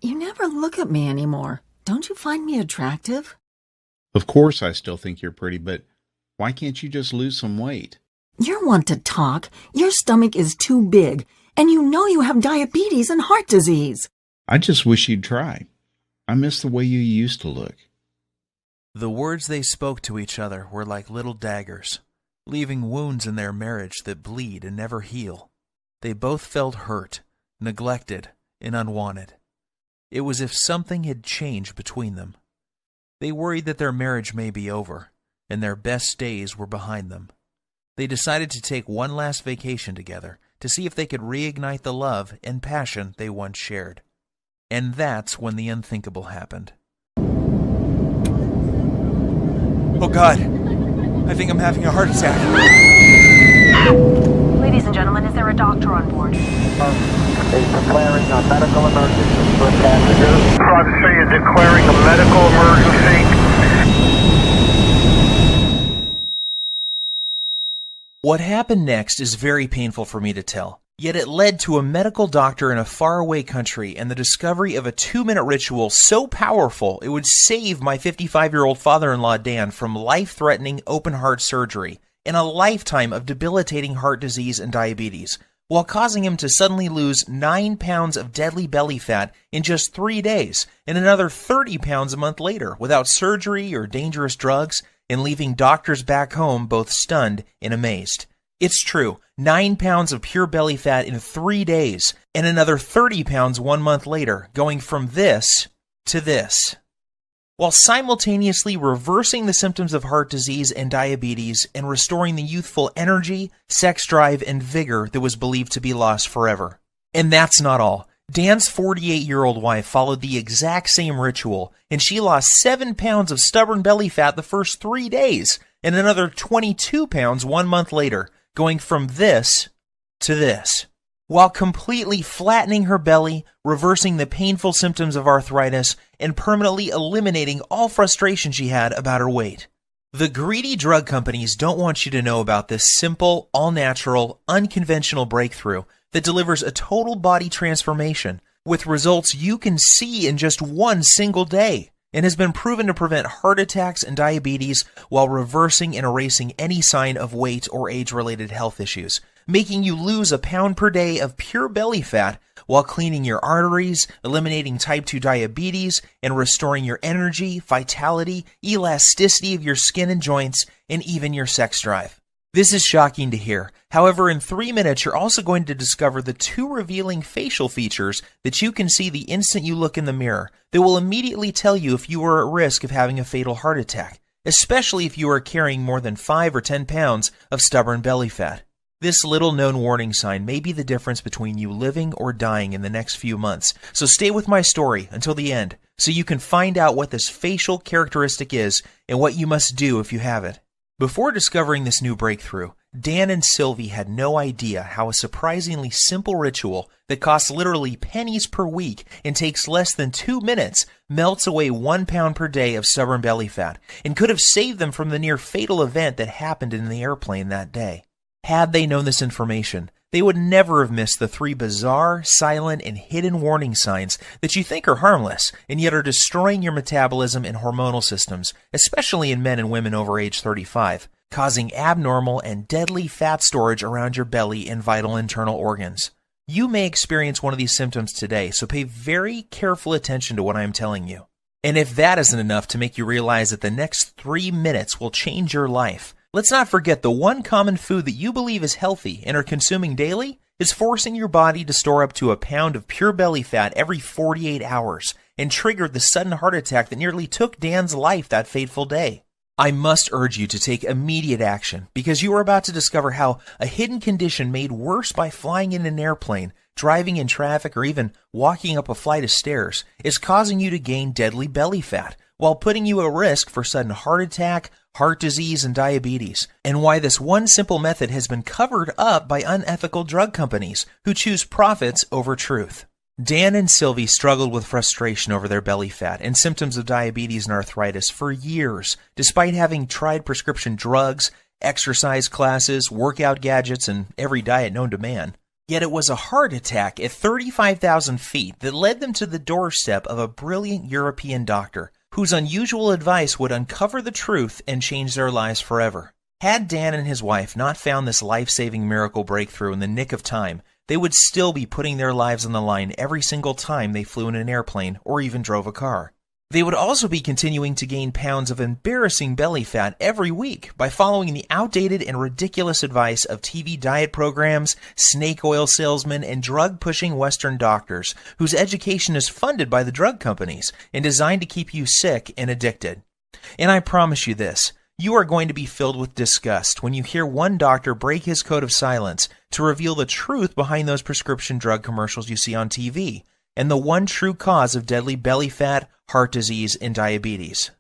You never look at me anymore. Don't you find me attractive? Of course I still think you're pretty, but why can't you just lose some weight? You're one to talk. Your stomach is too big, and you know you have diabetes and heart disease. I just wish you'd try. I miss the way you used to look. The words they spoke to each other were like little daggers, leaving wounds in their marriage that bleed and never heal. They both felt hurt, neglected, and unwanted. It was as if something had changed between them. They worried that their marriage may be over, and their best days were behind them. They decided to take one last vacation together to see if they could reignite the love and passion they once shared. And that's when the unthinkable happened. Oh God, I think I'm having a heart attack. Ladies and gentlemen, is there a doctor on board? Is declaring a medical emergency for passengers. Private City is declaring a medical emergency. What happened next is very painful for me to tell. Yet it led to a medical doctor in a faraway country and the discovery of a 2-minute ritual so powerful it would save my 55-year-old father-in-law Dan from life-threatening open-heart surgery and a lifetime of debilitating heart disease and diabetes, while causing him to suddenly lose 9 pounds of deadly belly fat in just 3 days and another 30 pounds a month later without surgery or dangerous drugs, and leaving doctors back home both stunned and amazed. It's true, 9 pounds of pure belly fat in 3 days, and another 30 pounds 1 month later, going from this to this, while simultaneously reversing the symptoms of heart disease and diabetes and restoring the youthful energy, sex drive, and vigor that was believed to be lost forever. And that's not all. Dan's 48-year-old wife followed the exact same ritual, and she lost 7 pounds of stubborn belly fat the first 3 days, and another 22 pounds 1 month later, going from this to this, while completely flattening her belly, reversing the painful symptoms of arthritis, and permanently eliminating all frustration she had about her weight. The greedy drug companies don't want you to know about this simple, all-natural, unconventional breakthrough that delivers a total body transformation with results you can see in just one single day, and has been proven to prevent heart attacks and diabetes while reversing and erasing any sign of weight or age-related health issues, making you lose a pound per day of pure belly fat while cleaning your arteries, eliminating type 2 diabetes, and restoring your energy, vitality, elasticity of your skin and joints, and even your sex drive. This is shocking to hear. However, in 3 minutes, you're also going to discover the 2 revealing facial features that you can see the instant you look in the mirror that will immediately tell you if you are at risk of having a fatal heart attack, especially if you are carrying more than 5 or 10 pounds of stubborn belly fat. This little-known warning sign may be the difference between you living or dying in the next few months, so stay with my story until the end so you can find out what this facial characteristic is and what you must do if you have it. Before discovering this new breakthrough, Dan and Sylvie had no idea how a surprisingly simple ritual that costs literally pennies per week and takes less than 2 minutes melts away 1 pound per day of stubborn belly fat and could have saved them from the near fatal event that happened in the airplane that day. Had they known this information, they would never have missed the 3 bizarre, silent, and hidden warning signs that you think are harmless and yet are destroying your metabolism and hormonal systems, especially in men and women over age 35, causing abnormal and deadly fat storage around your belly and vital internal organs. You may experience one of these symptoms today, so pay very careful attention to what I am telling you. And if that isn't enough to make you realize that the next 3 minutes will change your life, let's not forget the one common food that you believe is healthy and are consuming daily is forcing your body to store up to a pound of pure belly fat every 48 hours and triggered the sudden heart attack that nearly took Dan's life that fateful day. I must urge you to take immediate action because you are about to discover how a hidden condition made worse by flying in an airplane, driving in traffic, or even walking up a flight of stairs is causing you to gain deadly belly fat while putting you at risk for sudden heart attack, heart disease, and diabetes, and why this one simple method has been covered up by unethical drug companies who choose profits over truth. Dan and Sylvie struggled with frustration over their belly fat and symptoms of diabetes and arthritis for years, despite having tried prescription drugs, exercise classes, workout gadgets, and every diet known to man. Yet it was a heart attack at 35,000 feet that led them to the doorstep of a brilliant European doctor whose unusual advice would uncover the truth and change their lives forever. Had Dan and his wife not found this life-saving miracle breakthrough in the nick of time, they would still be putting their lives on the line every single time they flew in an airplane or even drove a car. They would also be continuing to gain pounds of embarrassing belly fat every week by following the outdated and ridiculous advice of TV diet programs, snake oil salesmen, and drug-pushing Western doctors whose education is funded by the drug companies and designed to keep you sick and addicted. And I promise you this, you are going to be filled with disgust when you hear one doctor break his code of silence to reveal the truth behind those prescription drug commercials you see on TV, and the one true cause of deadly belly fat, heart disease, and diabetes.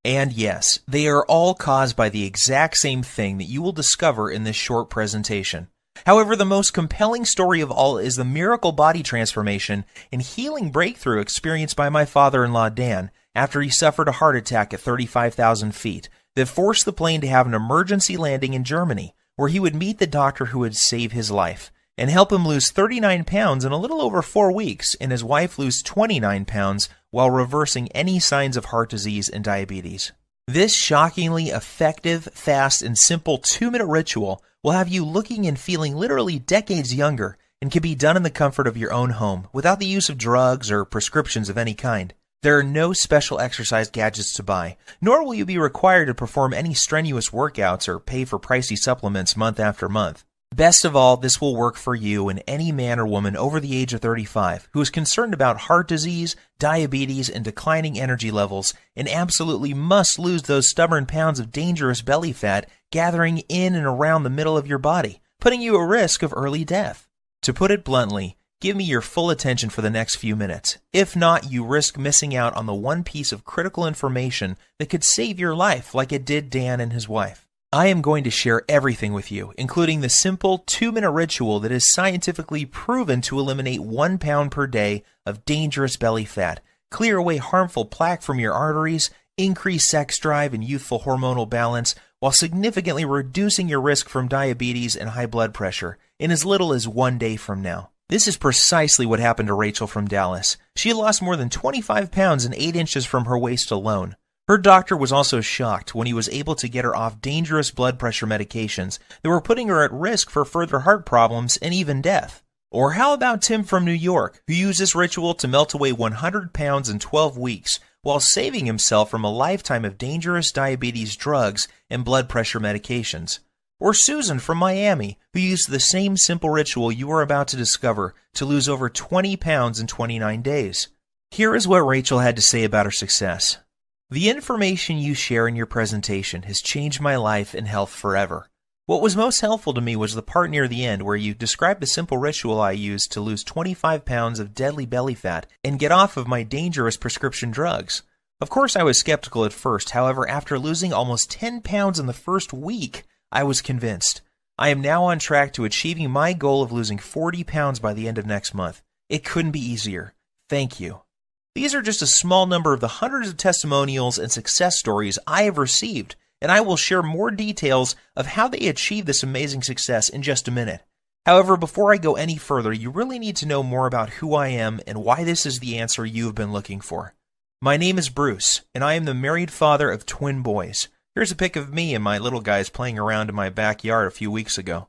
And yes, they are all caused by the exact same thing that you will discover in this short presentation. However, the most compelling story of all is the miracle body transformation and healing breakthrough experienced by my father-in-law Dan after he suffered a heart attack at 35,000 feet that forced the plane to have an emergency landing in Germany, where he would meet the doctor who would save his life and help him lose 39 pounds in a little over 4 weeks, and his wife lose 29 pounds while reversing any signs of heart disease and diabetes. This shockingly effective, fast, and simple 2-minute ritual will have you looking and feeling literally decades younger and can be done in the comfort of your own home without the use of drugs or prescriptions of any kind. There are no special exercise gadgets to buy, nor will you be required to perform any strenuous workouts or pay for pricey supplements month after month. Best of all, this will work for you and any man or woman over the age of 35 who is concerned about heart disease, diabetes, and declining energy levels and absolutely must lose those stubborn pounds of dangerous belly fat gathering in and around the middle of your body, putting you at risk of early death. To put it bluntly, give me your full attention for the next few minutes. If not, you risk missing out on the one piece of critical information that could save your life like it did Dan and his wife. I am going to share everything with you, including the simple 2-minute ritual that is scientifically proven to eliminate 1 pound per day of dangerous belly fat, clear away harmful plaque from your arteries, increase sex drive and youthful hormonal balance, while significantly reducing your risk from diabetes and high blood pressure in as little as 1 day from now. This is precisely what happened to Rachel from Dallas. She lost more than 25 pounds and 8 inches from her waist alone. Her doctor was also shocked when he was able to get her off dangerous blood pressure medications that were putting her at risk for further heart problems and even death. Or how about Tim from New York, who used this ritual to melt away 100 pounds in 12 weeks while saving himself from a lifetime of dangerous diabetes drugs and blood pressure medications? Or Susan from Miami, who used the same simple ritual you are about to discover to lose over 20 pounds in 29 days. Here is what Rachel had to say about her success. The information you share in your presentation has changed my life and health forever. What was most helpful to me was the part near the end where you described the simple ritual I used to lose 25 pounds of deadly belly fat and get off of my dangerous prescription drugs. Of course, I was skeptical at first. However, after losing almost 10 pounds in the first week, I was convinced. I am now on track to achieving my goal of losing 40 pounds by the end of next month. It couldn't be easier. Thank you. These are just a small number of the hundreds of testimonials and success stories I have received, and I will share more details of how they achieved this amazing success in just a minute. However, before I go any further, you really need to know more about who I am and why this is the answer you have been looking for. My name is Bruce, and I am the married father of twin boys. Here's a pic of me and my little guys playing around in my backyard a few weeks ago.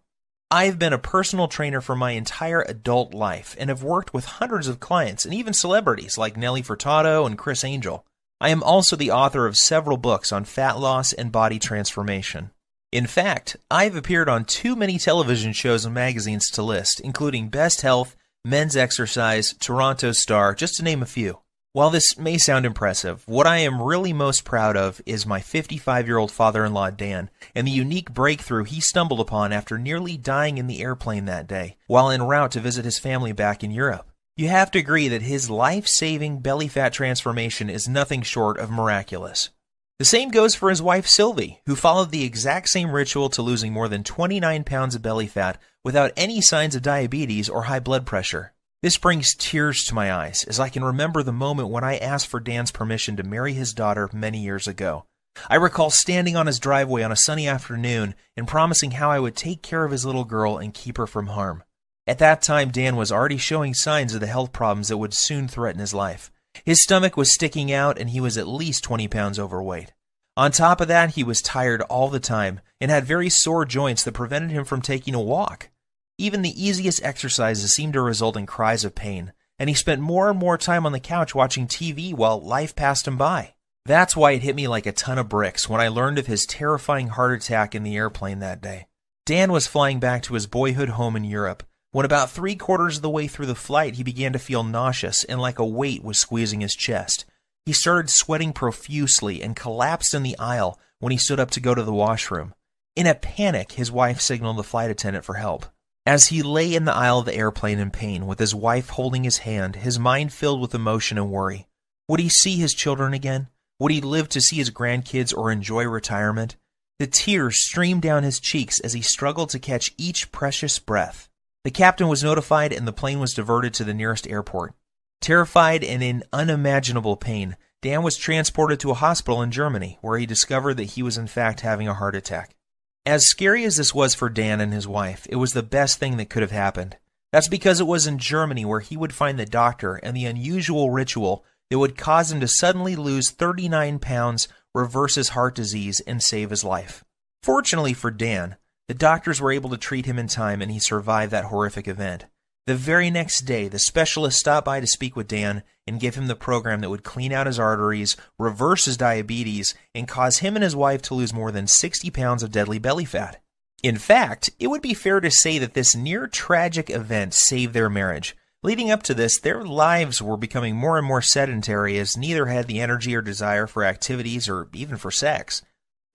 I've been a personal trainer for my entire adult life and have worked with hundreds of clients and even celebrities like Nelly Furtado and Chris Angel. I am also the author of several books on fat loss and body transformation. In fact, I've appeared on too many television shows and magazines to list, including Best Health, Men's Exercise, Toronto Star, just to name a few. While this may sound impressive, what I am really most proud of is my 55-year-old father-in-law Dan and the unique breakthrough he stumbled upon after nearly dying in the airplane that day while en route to visit his family back in Europe. You have to agree that his life-saving belly fat transformation is nothing short of miraculous. The same goes for his wife Sylvie, who followed the exact same ritual to losing more than 29 pounds of belly fat without any signs of diabetes or high blood pressure. This brings tears to my eyes as I can remember the moment when I asked for Dan's permission to marry his daughter many years ago. I recall standing on his driveway on a sunny afternoon and promising how I would take care of his little girl and keep her from harm. At that time, Dan was already showing signs of the health problems that would soon threaten his life. His stomach was sticking out, and he was at least 20 pounds overweight. On top of that, he was tired all the time and had very sore joints that prevented him from taking a walk. Even the easiest exercises seemed to result in cries of pain, and he spent more and more time on the couch watching TV while life passed him by. That's why it hit me like a ton of bricks when I learned of his terrifying heart attack in the airplane that day. Dan was flying back to his boyhood home in Europe. When about 3/4 of the way through the flight, he began to feel nauseous and like a weight was squeezing his chest. He started sweating profusely and collapsed in the aisle when he stood up to go to the washroom. In a panic, his wife signaled the flight attendant for help. As he lay in the aisle of the airplane in pain, with his wife holding his hand, his mind filled with emotion and worry. Would he see his children again? Would he live to see his grandkids or enjoy retirement? The tears streamed down his cheeks as he struggled to catch each precious breath. The captain was notified and the plane was diverted to the nearest airport. Terrified and in unimaginable pain, Dan was transported to a hospital in Germany, where he discovered that he was in fact having a heart attack. As scary as this was for Dan and his wife, it was the best thing that could have happened. That's because it was in Germany where he would find the doctor and the unusual ritual that would cause him to suddenly lose 39 pounds, reverse his heart disease, and save his life. Fortunately for Dan, the doctors were able to treat him in time and he survived that horrific event. The very next day, the specialist stopped by to speak with Dan and give him the program that would clean out his arteries, reverse his diabetes, and cause him and his wife to lose more than 60 pounds of deadly belly fat. In fact, it would be fair to say that this near-tragic event saved their marriage. Leading up to this, their lives were becoming more and more sedentary as neither had the energy or desire for activities or even for sex.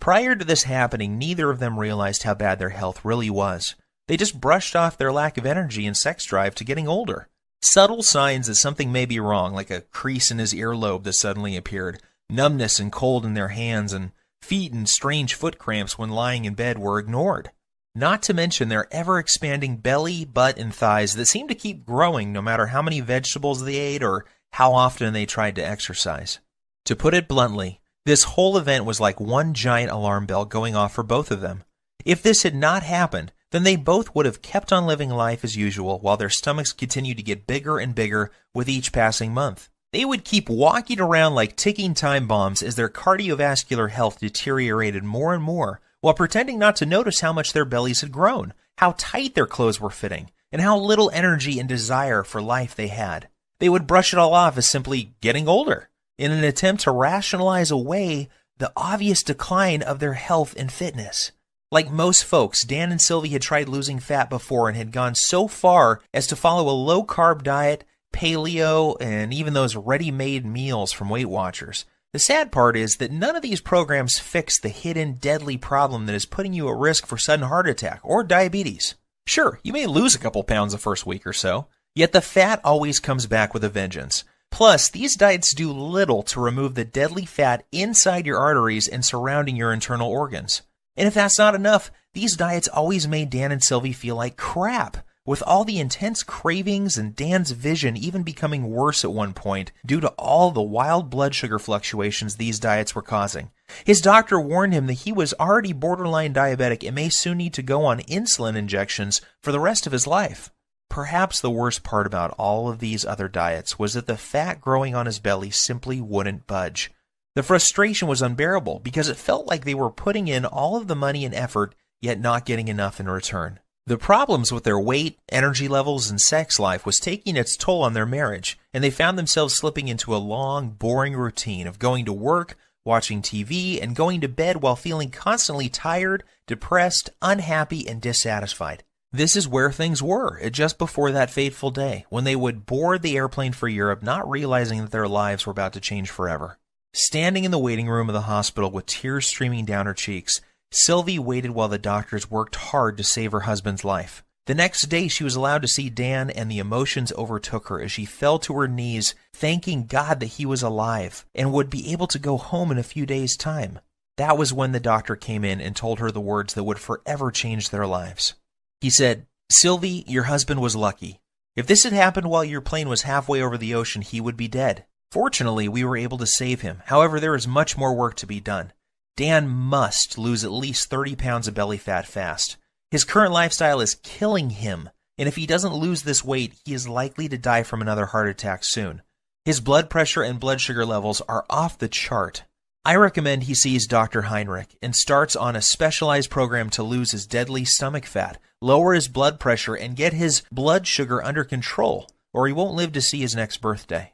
Prior to this happening, neither of them realized how bad their health really was. They just brushed off their lack of energy and sex drive to getting older. Subtle signs that something may be wrong, like a crease in his earlobe that suddenly appeared, numbness and cold in their hands, and feet and strange foot cramps when lying in bed were ignored. Not to mention their ever-expanding belly, butt, and thighs that seemed to keep growing no matter how many vegetables they ate or how often they tried to exercise. To put it bluntly, this whole event was like one giant alarm bell going off for both of them. If this had not happened, then they both would have kept on living life as usual while their stomachs continued to get bigger and bigger with each passing month. They would keep walking around like ticking time bombs as their cardiovascular health deteriorated more and more, while pretending not to notice how much their bellies had grown, how tight their clothes were fitting, and how little energy and desire for life they had. They would brush it all off as simply getting older, in an attempt to rationalize away the obvious decline of their health and fitness. Like most folks, Dan and Sylvie had tried losing fat before and had gone so far as to follow a low-carb diet, paleo, and even those ready-made meals from Weight Watchers. The sad part is that none of these programs fix the hidden, deadly problem that is putting you at risk for sudden heart attack or diabetes. Sure, you may lose a couple pounds the first week or so, yet the fat always comes back with a vengeance. Plus, these diets do little to remove the deadly fat inside your arteries and surrounding your internal organs. And if that's not enough, these diets always made Dan and Sylvie feel like crap, with all the intense cravings and Dan's vision even becoming worse at one point due to all the wild blood sugar fluctuations these diets were causing. His doctor warned him that he was already borderline diabetic and may soon need to go on insulin injections for the rest of his life. Perhaps the worst part about all of these other diets was that the fat growing on his belly simply wouldn't budge. The frustration was unbearable because it felt like they were putting in all of the money and effort, yet not getting enough in return. The problems with their weight, energy levels, and sex life was taking its toll on their marriage, and they found themselves slipping into a long, boring routine of going to work, watching TV, and going to bed while feeling constantly tired, depressed, unhappy, and dissatisfied. This is where things were just before that fateful day, when they would board the airplane for Europe, not realizing that their lives were about to change forever. Standing in the waiting room of the hospital with tears streaming down her cheeks, Sylvie waited while the doctors worked hard to save her husband's life. The next day, she was allowed to see Dan, and the emotions overtook her as she fell to her knees, thanking God that he was alive and would be able to go home in a few days' time. That was when the doctor came in and told her the words that would forever change their lives. He said, "Sylvie, your husband was lucky. If this had happened while your plane was halfway over the ocean, he would be dead. Fortunately, we were able to save him. However, there is much more work to be done. Dan must lose at least 30 pounds of belly fat fast. His current lifestyle is killing him, and if he doesn't lose this weight, he is likely to die from another heart attack soon. His blood pressure and blood sugar levels are off the chart. I recommend he sees Dr. Heinrich and starts on a specialized program to lose his deadly stomach fat, lower his blood pressure, and get his blood sugar under control, or he won't live to see his next birthday.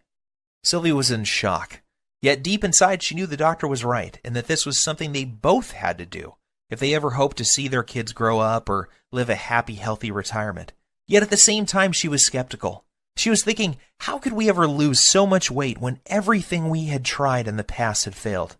Sylvie was in shock. Yet deep inside, she knew the doctor was right, and that this was something they both had to do if they ever hoped to see their kids grow up or live a happy, healthy retirement. Yet at the same time, she was skeptical. She was thinking, how could we ever lose so much weight when everything we had tried in the past had failed?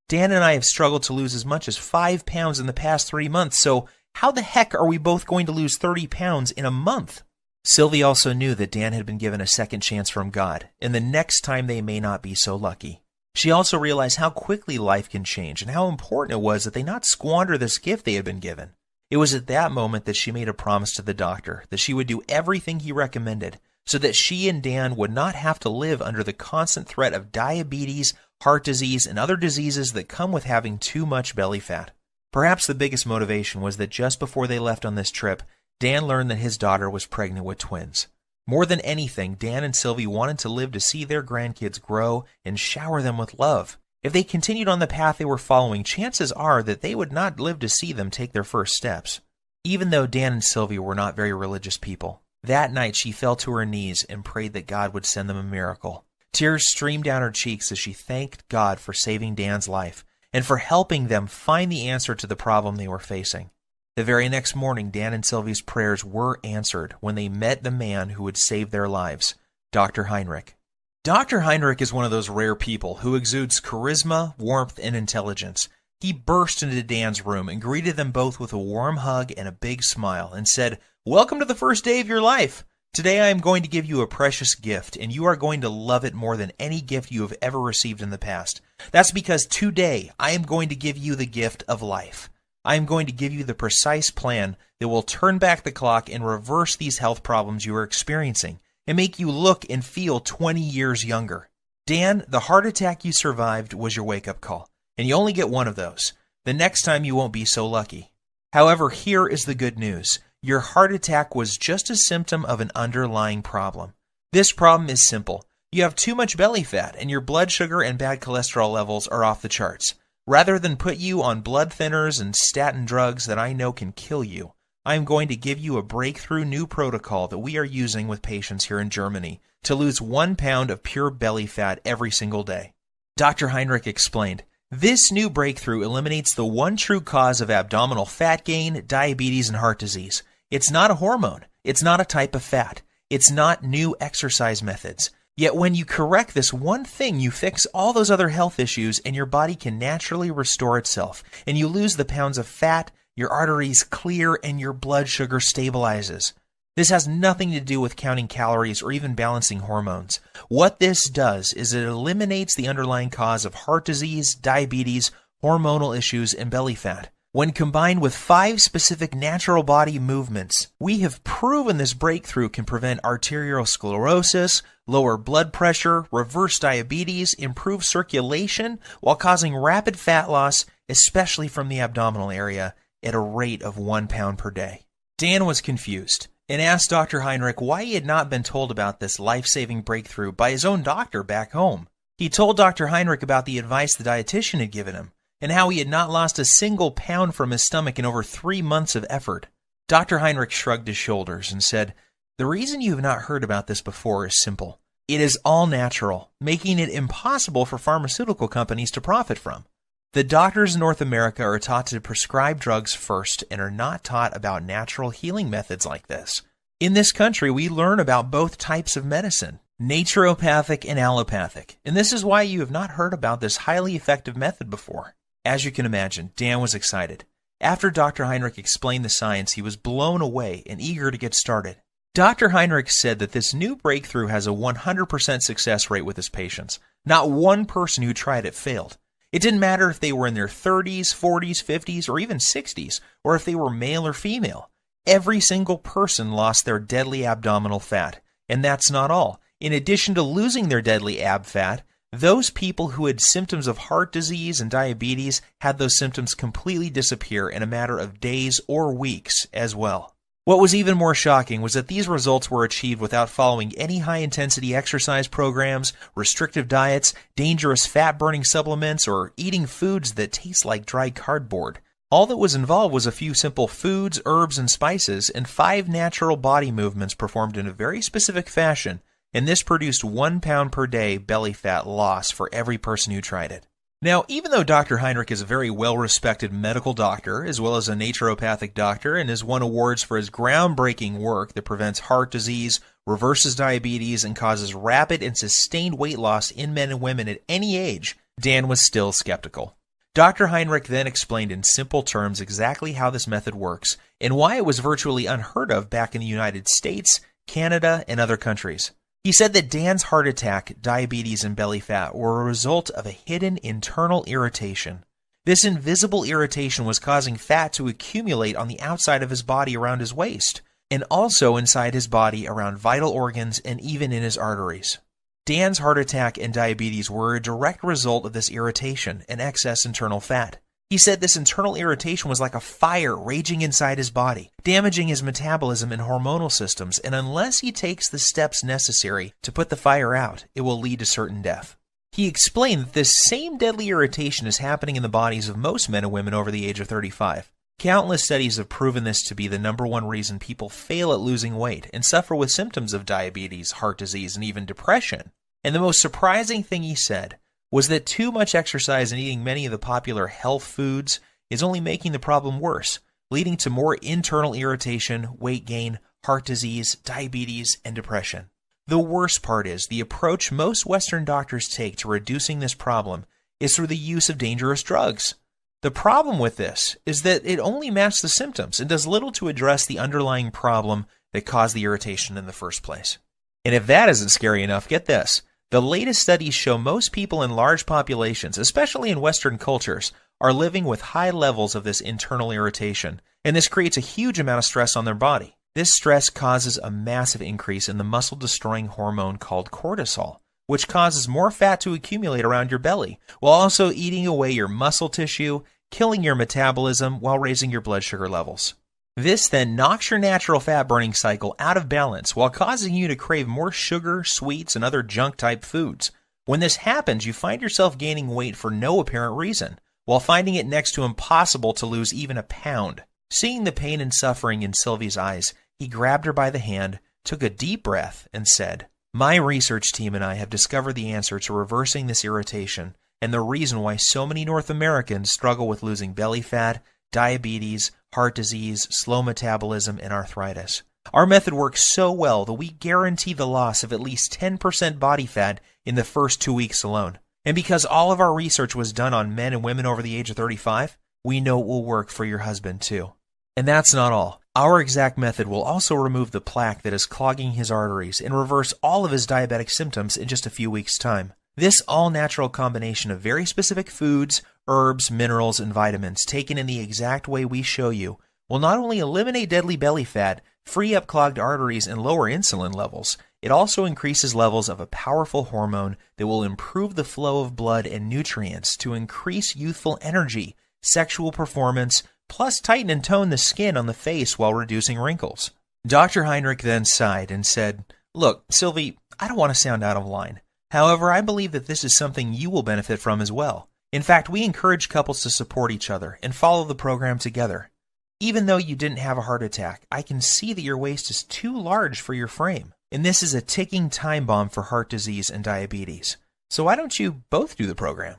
Dan and I have struggled to lose as much as 5 pounds in the past 3 months, so how the heck are we both going to lose 30 pounds in a month? Sylvie also knew that Dan had been given a second chance from God, and the next time they may not be so lucky. She also realized how quickly life can change and how important it was that they not squander this gift they had been given. It was at that moment that she made a promise to the doctor that she would do everything he recommended so that she and Dan would not have to live under the constant threat of diabetes, heart disease, and other diseases that come with having too much belly fat. Perhaps the biggest motivation was that just before they left on this trip, Dan learned that his daughter was pregnant with twins. More than anything, Dan and Sylvie wanted to live to see their grandkids grow and shower them with love. If they continued on the path they were following, chances are that they would not live to see them take their first steps. Even though Dan and Sylvie were not very religious people, that night she fell to her knees and prayed that God would send them a miracle. Tears streamed down her cheeks as she thanked God for saving Dan's life and for helping them find the answer to the problem they were facing. The very next morning, Dan and Sylvie's prayers were answered when they met the man who would save their lives, Dr. Heinrich. Dr. Heinrich is one of those rare people who exudes charisma, warmth, and intelligence. He burst into Dan's room and greeted them both with a warm hug and a big smile and said, "Welcome to the first day of your life. Today I am going to give you a precious gift, and you are going to love it more than any gift you have ever received in the past. That's because today I am going to give you the gift of life. I am going to give you the precise plan that will turn back the clock and reverse these health problems you are experiencing and make you look and feel 20 years younger. Dan, the heart attack you survived was your wake-up call, and you only get one of those. The next time you won't be so lucky. However, here is the good news. Your heart attack was just a symptom of an underlying problem. This problem is simple. You have too much belly fat, and your blood sugar and bad cholesterol levels are off the charts. Rather than put you on blood thinners and statin drugs that I know can kill you, I am going to give you a breakthrough new protocol that we are using with patients here in Germany to lose 1 pound of pure belly fat every single day. Dr. Heinrich explained, this new breakthrough eliminates the one true cause of abdominal fat gain, diabetes, and heart disease. It's not a hormone. It's not a type of fat. It's not new exercise methods. Yet when you correct this one thing, you fix all those other health issues and your body can naturally restore itself. And you lose the pounds of fat, your arteries clear, and your blood sugar stabilizes. This has nothing to do with counting calories or even balancing hormones. What this does is it eliminates the underlying cause of heart disease, diabetes, hormonal issues, and belly fat. When combined with 5 specific natural body movements, we have proven this breakthrough can prevent arteriosclerosis, lower blood pressure, reverse diabetes, improve circulation, while causing rapid fat loss, especially from the abdominal area, at a rate of 1 pound per day. Dan was confused and asked Dr. Heinrich why he had not been told about this life-saving breakthrough by his own doctor back home. He told Dr. Heinrich about the advice the dietitian had given him, and how he had not lost a single pound from his stomach in over 3 months of effort. Dr. Heinrich shrugged his shoulders and said, "The reason you have not heard about this before is simple. It is all natural, making it impossible for pharmaceutical companies to profit from. The doctors in North America are taught to prescribe drugs first and are not taught about natural healing methods like this. In this country, we learn about both types of medicine, naturopathic and allopathic, and this is why you have not heard about this highly effective method before." As you can imagine, Dan was excited. After Dr. Heinrich explained the science, he was blown away and eager to get started. Dr. Heinrich said that this new breakthrough has a 100% success rate with his patients. Not one person who tried it failed. It didn't matter if they were in their 30s, 40s, 50s, or even 60s, or if they were male or female. Every single person lost their deadly abdominal fat. And that's not all. In addition to losing their deadly ab fat, those people who had symptoms of heart disease and diabetes had those symptoms completely disappear in a matter of days or weeks as well. What was even more shocking was that these results were achieved without following any high-intensity exercise programs, restrictive diets, dangerous fat-burning supplements, or eating foods that taste like dry cardboard. All that was involved was a few simple foods, herbs, and spices, and 5 natural body movements performed in a very specific fashion, and this produced 1 pound per day belly fat loss for every person who tried it. Now, even though Dr. Heinrich is a very well-respected medical doctor, as well as a naturopathic doctor, and has won awards for his groundbreaking work that prevents heart disease, reverses diabetes, and causes rapid and sustained weight loss in men and women at any age, Dan was still skeptical. Dr. Heinrich then explained in simple terms exactly how this method works and why it was virtually unheard of back in the United States, Canada, and other countries. He said that Dan's heart attack, diabetes, and belly fat were a result of a hidden internal irritation. This invisible irritation was causing fat to accumulate on the outside of his body around his waist, and also inside his body around vital organs and even in his arteries. Dan's heart attack and diabetes were a direct result of this irritation and excess internal fat. He said this internal irritation was like a fire raging inside his body, damaging his metabolism and hormonal systems, and unless he takes the steps necessary to put the fire out, it will lead to certain death. He explained that this same deadly irritation is happening in the bodies of most men and women over the age of 35. Countless studies have proven this to be the #1 reason people fail at losing weight and suffer with symptoms of diabetes, heart disease, and even depression. And the most surprising thing he said was that too much exercise and eating many of the popular health foods is only making the problem worse, leading to more internal irritation, weight gain, heart disease, diabetes, and depression. The worst part is the approach most Western doctors take to reducing this problem is through the use of dangerous drugs. The problem with this is that it only masks the symptoms and does little to address the underlying problem that caused the irritation in the first place. And if that isn't scary enough, get this. The latest studies show most people in large populations, especially in Western cultures, are living with high levels of this internal irritation, and this creates a huge amount of stress on their body. This stress causes a massive increase in the muscle-destroying hormone called cortisol, which causes more fat to accumulate around your belly, while also eating away your muscle tissue, killing your metabolism while raising your blood sugar levels. This then knocks your natural fat-burning cycle out of balance while causing you to crave more sugar, sweets, and other junk-type foods. When this happens, you find yourself gaining weight for no apparent reason, while finding it next to impossible to lose even a pound. Seeing the pain and suffering in Sylvie's eyes, he grabbed her by the hand, took a deep breath, and said, "My research team and I have discovered the answer to reversing this irritation and the reason why so many North Americans struggle with losing belly fat, diabetes, heart disease, slow metabolism, and arthritis. Our method works so well that we guarantee the loss of at least 10% body fat in the first 2 weeks alone. And because all of our research was done on men and women over the age of 35, we know it will work for your husband too." And that's not all. Our exact method will also remove the plaque that is clogging his arteries and reverse all of his diabetic symptoms in just a few weeks' time. This all-natural combination of very specific foods, herbs, minerals, and vitamins taken in the exact way we show you will not only eliminate deadly belly fat, free up clogged arteries, and lower insulin levels, it also increases levels of a powerful hormone that will improve the flow of blood and nutrients to increase youthful energy, sexual performance, plus tighten and tone the skin on the face while reducing wrinkles. Dr. Heinrich then sighed and said, "Look, Sylvie, I don't want to sound out of line. However, I believe that this is something you will benefit from as well. In fact, we encourage couples to support each other and follow the program together. Even though you didn't have a heart attack, I can see that your waist is too large for your frame, and this is a ticking time bomb for heart disease and diabetes. So why don't you both do the program?"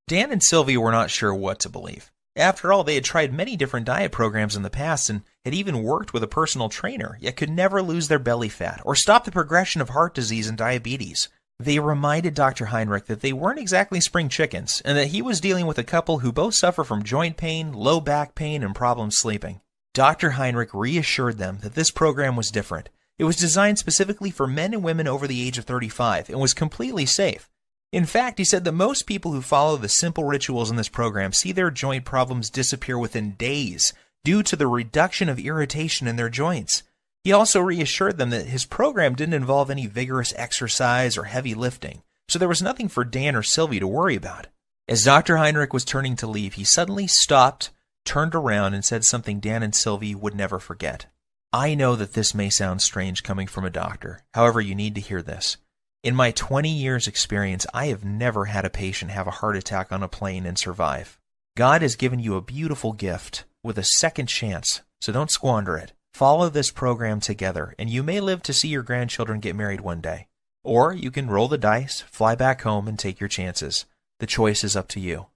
Dan and Sylvia were not sure what to believe. After all, they had tried many different diet programs in the past and had even worked with a personal trainer, yet could never lose their belly fat or stop the progression of heart disease and diabetes. They reminded Dr. Heinrich that they weren't exactly spring chickens, and that he was dealing with a couple who both suffer from joint pain, low back pain, and problems sleeping. Dr. Heinrich reassured them that this program was different. It was designed specifically for men and women over the age of 35 and was completely safe. In fact, he said that most people who follow the simple rituals in this program see their joint problems disappear within days due to the reduction of irritation in their joints. He also reassured them that his program didn't involve any vigorous exercise or heavy lifting, so there was nothing for Dan or Sylvie to worry about. As Dr. Heinrich was turning to leave, he suddenly stopped, turned around, and said something Dan and Sylvie would never forget. I know that this may sound strange coming from a doctor. However, you need to hear this. In my 20 years experience, I have never had a patient have a heart attack on a plane and survive. God has given you a beautiful gift with a second chance, so don't squander it. Follow this program together, and you may live to see your grandchildren get married one day. Or you can roll the dice, fly back home, and take your chances. The choice is up to you.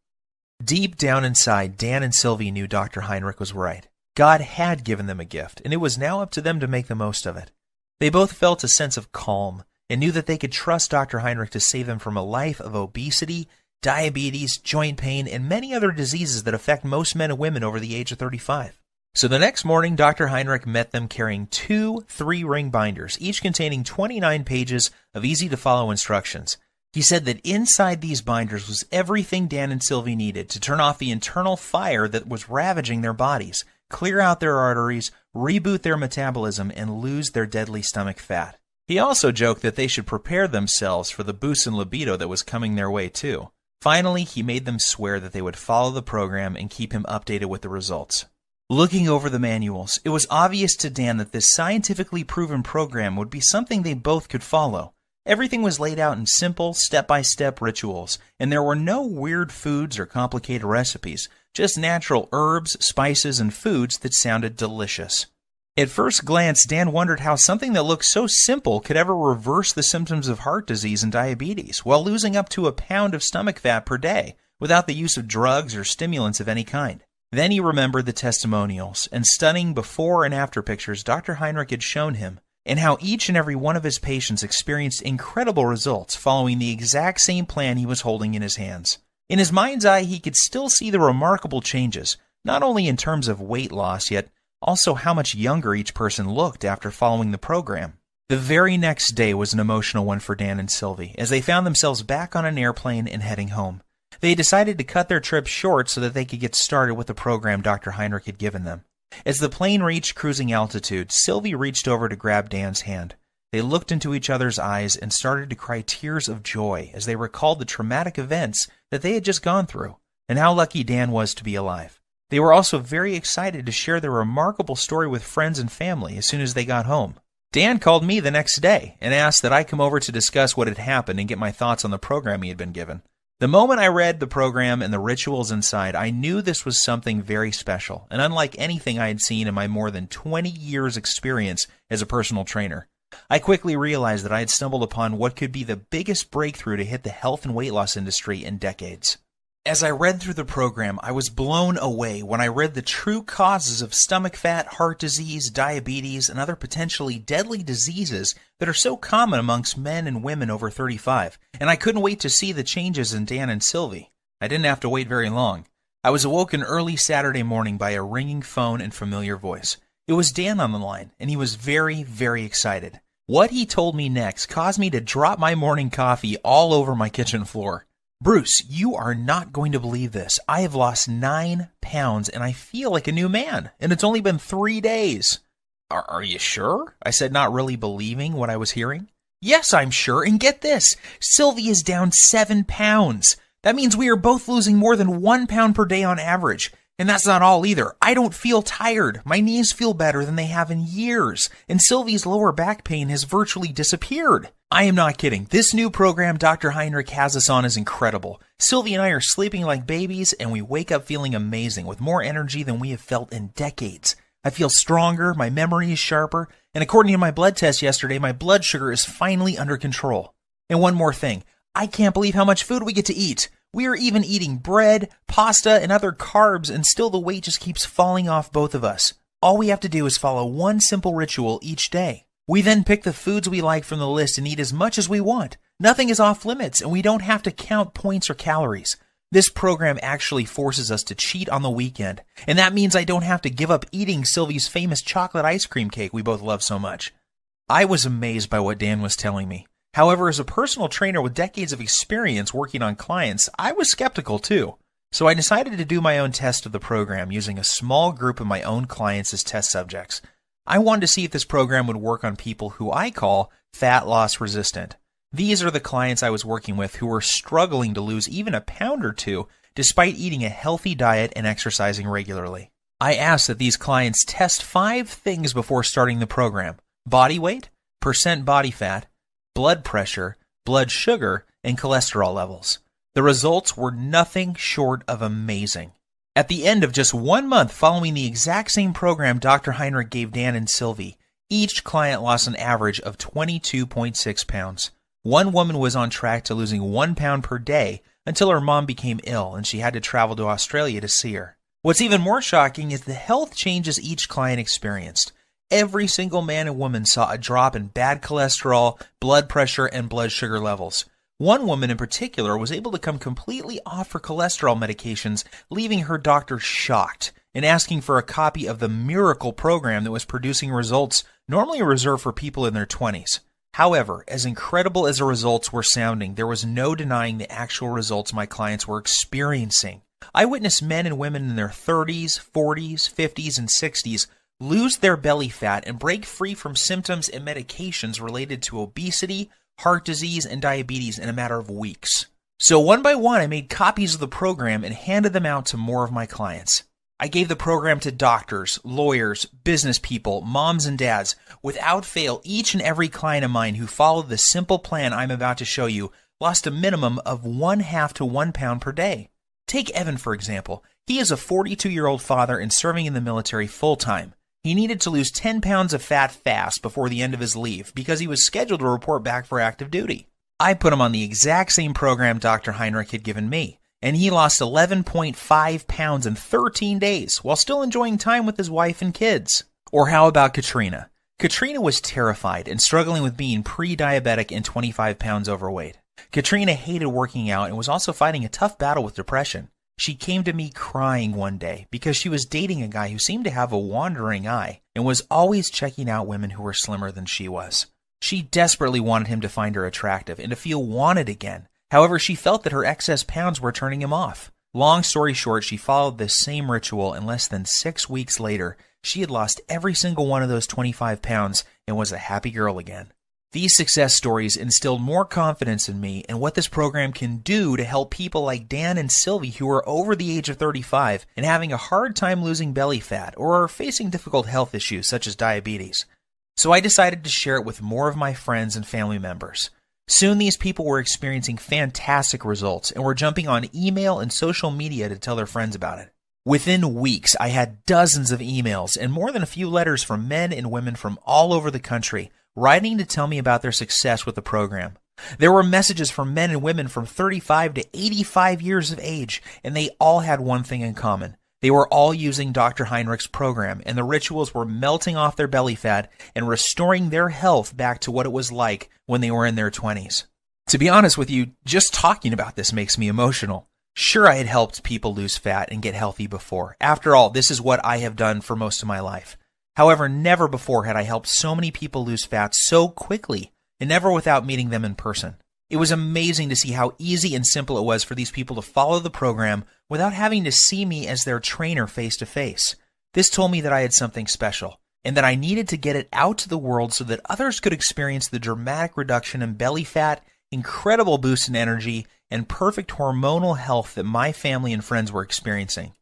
Deep down inside, Dan and Sylvie knew Dr. Heinrich was right. God had given them a gift, and it was now up to them to make the most of it. They both felt a sense of calm and knew that they could trust Dr. Heinrich to save them from a life of obesity, diabetes, joint pain, and many other diseases that affect most men and women over the age of 35. So the next morning, Dr. Heinrich met them carrying 2 3-ring binders, each containing 29 pages of easy-to-follow instructions. He said that inside these binders was everything Dan and Sylvie needed to turn off the internal fire that was ravaging their bodies, clear out their arteries, reboot their metabolism, and lose their deadly stomach fat. He also joked that they should prepare themselves for the boost in libido that was coming their way too. Finally, he made them swear that they would follow the program and keep him updated with the results. Looking over the manuals, it was obvious to Dan that this scientifically proven program would be something they both could follow. Everything was laid out in simple, step-by-step rituals, and there were no weird foods or complicated recipes, just natural herbs, spices, and foods that sounded delicious. At first glance, Dan wondered how something that looked so simple could ever reverse the symptoms of heart disease and diabetes while losing up to a pound of stomach fat per day without the use of drugs or stimulants of any kind. Then he remembered the testimonials and stunning before and after pictures Dr. Heinrich had shown him, and how each and every one of his patients experienced incredible results following the exact same plan he was holding in his hands. In his mind's eye, he could still see the remarkable changes, not only in terms of weight loss, yet also how much younger each person looked after following the program. The very next day was an emotional one for Dan and Sylvie, as they found themselves back on an airplane and heading home. They decided to cut their trip short so that they could get started with the program Dr. Heinrich had given them. As the plane reached cruising altitude, Sylvie reached over to grab Dan's hand. They looked into each other's eyes and started to cry tears of joy as they recalled the traumatic events that they had just gone through, and how lucky Dan was to be alive. They were also very excited to share their remarkable story with friends and family as soon as they got home. Dan called me the next day and asked that I come over to discuss what had happened and get my thoughts on the program he had been given. The moment I read the program and the rituals inside, I knew this was something very special and unlike anything I had seen in my more than 20 years' experience as a personal trainer. I quickly realized that I had stumbled upon what could be the biggest breakthrough to hit the health and weight loss industry in decades. As I read through the program, I was blown away when I read the true causes of stomach fat, heart disease, diabetes, and other potentially deadly diseases that are so common amongst men and women over 35, and I couldn't wait to see the changes in Dan and Sylvie. I didn't have to wait very long. I was awoken early Saturday morning by a ringing phone and familiar voice. It was Dan on the line, and he was very, very excited. What he told me next caused me to drop my morning coffee all over my kitchen floor. "Bruce, you are not going to believe this. I have lost 9 pounds and I feel like a new man, and it's only been 3 days. Are you sure? I said, not really believing what I was hearing. Yes, I'm sure, and get this. Sylvie is down 7 pounds. That means we are both losing more than 1 pound per day on average. And that's not all either. I don't feel tired. My knees feel better than they have in years, and Sylvie's lower back pain has virtually disappeared. I am not kidding. This new program Dr. Heinrich has us on is incredible. Sylvie and I are sleeping like babies, and we wake up feeling amazing with more energy than we have felt in decades. I feel stronger, my memory is sharper, and according to my blood test yesterday, my blood sugar is finally under control. And one more thing. I can't believe how much food we get to eat. We are even eating bread, pasta, and other carbs, and still the weight just keeps falling off both of us. All we have to do is follow one simple ritual each day. We then pick the foods we like from the list and eat as much as we want. Nothing is off limits, and we don't have to count points or calories. This program actually forces us to cheat on the weekend, and that means I don't have to give up eating Sylvie's famous chocolate ice cream cake we both love so much. I was amazed by what Dan was telling me. However, as a personal trainer with decades of experience working on clients, I was skeptical too. So I decided to do my own test of the program using a small group of my own clients as test subjects. I wanted to see if this program would work on people who I call fat loss resistant. These are the clients I was working with who were struggling to lose even a pound or two despite eating a healthy diet and exercising regularly. I asked that these clients test 5 things before starting the program: body weight, percent body fat, blood pressure, blood sugar, and cholesterol levels. The results were nothing short of amazing. At the end of just 1 month following the exact same program Dr. Heinrich gave Dan and Sylvie, each client lost an average of 22.6 pounds. One woman was on track to losing 1 pound per day until her mom became ill and she had to travel to Australia to see her. What's even more shocking is the health changes each client experienced. Every single man and woman saw a drop in bad cholesterol, blood pressure, and blood sugar levels. One woman in particular was able to come completely off her cholesterol medications, leaving her doctor shocked and asking for a copy of the miracle program that was producing results normally reserved for people in their 20s. However, as incredible as the results were sounding, there was no denying the actual results my clients were experiencing. I witnessed men and women in their 30s, 40s, 50s, and 60s lose their belly fat and break free from symptoms and medications related to obesity, heart disease, and diabetes in a matter of weeks. So one by one, I made copies of the program and handed them out to more of my clients. I gave the program to doctors, lawyers, business people, moms and dads. Without fail, each and every client of mine who followed the simple plan I'm about to show you lost a minimum of 1/2 to 1 pound per day. Take Evan, for example. He is a 42-year-old father and serving in the military full-time. He needed to lose 10 pounds of fat fast before the end of his leave because he was scheduled to report back for active duty. I put him on the exact same program Dr. Heinrich had given me, and he lost 11.5 pounds in 13 days while still enjoying time with his wife and kids. Or how about Katrina? Katrina was terrified and struggling with being pre-diabetic and 25 pounds overweight. Katrina hated working out and was also fighting a tough battle with depression. She came to me crying one day because she was dating a guy who seemed to have a wandering eye and was always checking out women who were slimmer than she was. She desperately wanted him to find her attractive and to feel wanted again. However, she felt that her excess pounds were turning him off. Long story short, she followed this same ritual, and less than 6 weeks later, she had lost every single one of those 25 pounds and was a happy girl again. These success stories instilled more confidence in me and what this program can do to help people like Dan and Sylvie who are over the age of 35 and having a hard time losing belly fat or are facing difficult health issues such as diabetes. So I decided to share it with more of my friends and family members. Soon these people were experiencing fantastic results and were jumping on email and social media to tell their friends about it. Within weeks, I had dozens of emails and more than a few letters from men and women from all over the country writing to tell me about their success with the program. There were messages from men and women from 35 to 85 years of age, and they all had one thing in common. They were all using Dr. Heinrich's program, and the rituals were melting off their belly fat and restoring their health back to what it was like when they were in their 20s. To be honest with you, just talking about this makes me emotional. Sure, I had helped people lose fat and get healthy before. After all, this is what I have done for most of my life. However, never before had I helped so many people lose fat so quickly, and never without meeting them in person. It was amazing to see how easy and simple it was for these people to follow the program without having to see me as their trainer face to face. This told me that I had something special, and that I needed to get it out to the world so that others could experience the dramatic reduction in belly fat, incredible boost in energy, and perfect hormonal health that my family and friends were experiencing.